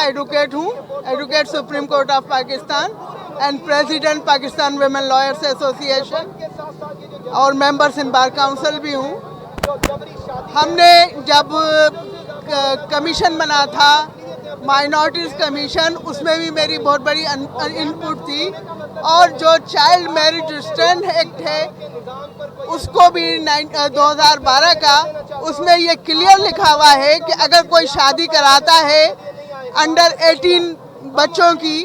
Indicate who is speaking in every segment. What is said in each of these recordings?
Speaker 1: Advocate हूँ, advocate supreme court of Pakistan and president Pakistan women lawyers association और members in bar council भी हूँ। हमने जब कमीशन बना था माइनॉरिटीज़ कमीशन, उसमें भी मेरी बहुत बड़ी इनपुट थी और जो चाइल्ड मैरिज रिस्ट्रेंट एक्ट है उसको भी 2012 का, उसमें ये क्लियर लिखा हुआ है कि अगर कोई शादी कराता है अंडर 18 बच्चों की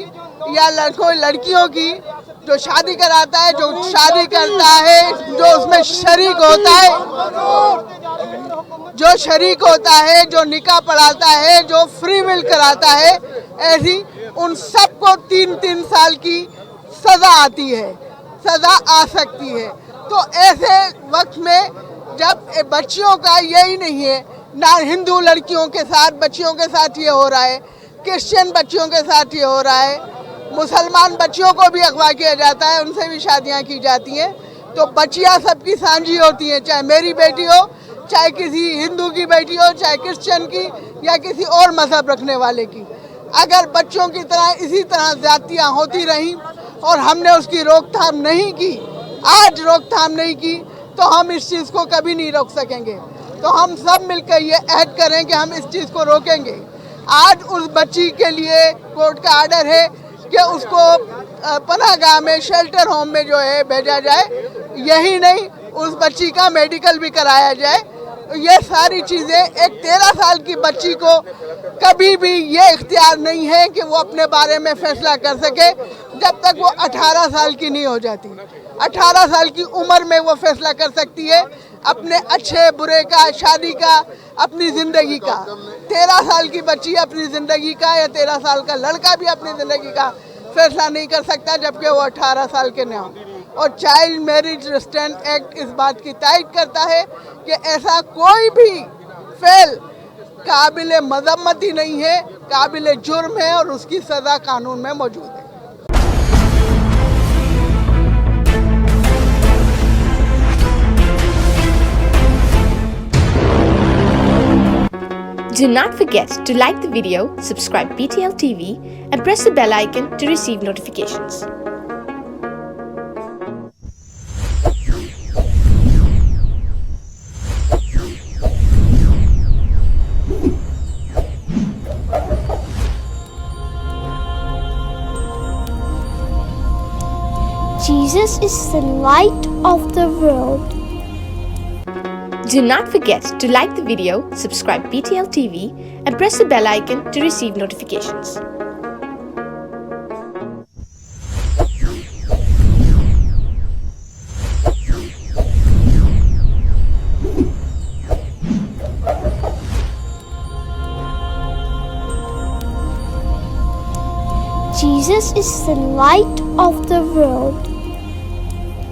Speaker 1: या लड़कियों की, जो शादी कराता है, जो शादी करता है, जो उसमें शरीक होता है, जो शरीक होता है, जो निकाह पढ़ाता है, जो फ्री विल कराता है, ऐसी उन सबको 3-3 साल की सज़ा आती है, सज़ा आ सकती है। तो ऐसे वक्त में जब बच्चियों का यही नहीं है, ना हिंदू लड़कियों के साथ बच्चियों के साथ ये हो रहा है, क्रिश्चियन बच्चियों के साथ ये हो रहा है, मुसलमान बच्चियों को भी अगवा किया जाता है, उनसे भी शादियां की जाती हैं। तो बच्चियां सबकी सांझी होती हैं, चाहे मेरी बेटी हो, चाहे किसी हिंदू की बेटी हो, चाहे क्रिश्चियन की या किसी और मजहब रखने वाले की। अगर बच्चों की तरह इसी तरह ज्यादतियाँ होती रहीं और हमने उसकी रोकथाम नहीं की, आज रोकथाम नहीं की, तो हम इस चीज़ को कभी नहीं रोक सकेंगे। तो हम सब मिलकर ये अहद करें कि हम इस चीज़ को रोकेंगे। आज उस बच्ची के लिए कोर्ट का आर्डर है कि उसको पनाहगाह में, शेल्टर होम में जो है भेजा जाए। यही नहीं, उस बच्ची का मेडिकल भी कराया जाए। ये सारी चीज़ें एक 13 साल की बच्ची को कभी भी ये इख्तियार नहीं है कि वो अपने बारे में फैसला कर सके जब तक वो 18 साल की नहीं हो जाती। 18 साल की उम्र में वो फैसला कर सकती है अपने अच्छे बुरे का, शादी का, अपनी ज़िंदगी का। 13 साल की बच्ची अपनी ज़िंदगी का या 13 साल का लड़का भी अपनी ज़िंदगी का फैसला नहीं कर सकता जबकि वो 18 साल के न हो। और चाइल्ड मैरिज रिस्ट्रेंट एक्ट इस बात की तायद करता है कि ऐसा कोई भी फेल काबिल मजम्मत ही नहीं है, काबिल जुर्म है और उसकी सज़ा कानून में मौजूद है।
Speaker 2: Do not forget to like the video, subscribe PTL TV and press the bell icon to receive notifications.
Speaker 3: Jesus is the light of the world.
Speaker 2: Do not forget to like the video, subscribe PTL TV and press the bell icon to receive notifications.
Speaker 3: Jesus is the light of the world.